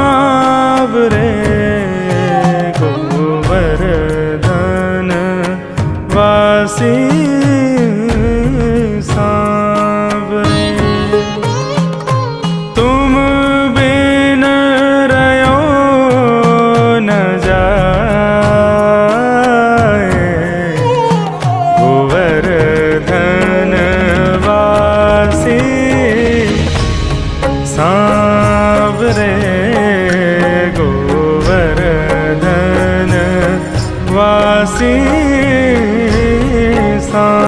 सांवरे गोवर्धन वासी सांवरे। तुम बिन रयो न जाए, गोवर्धन वासी सांवरे गोवर्धन वासी।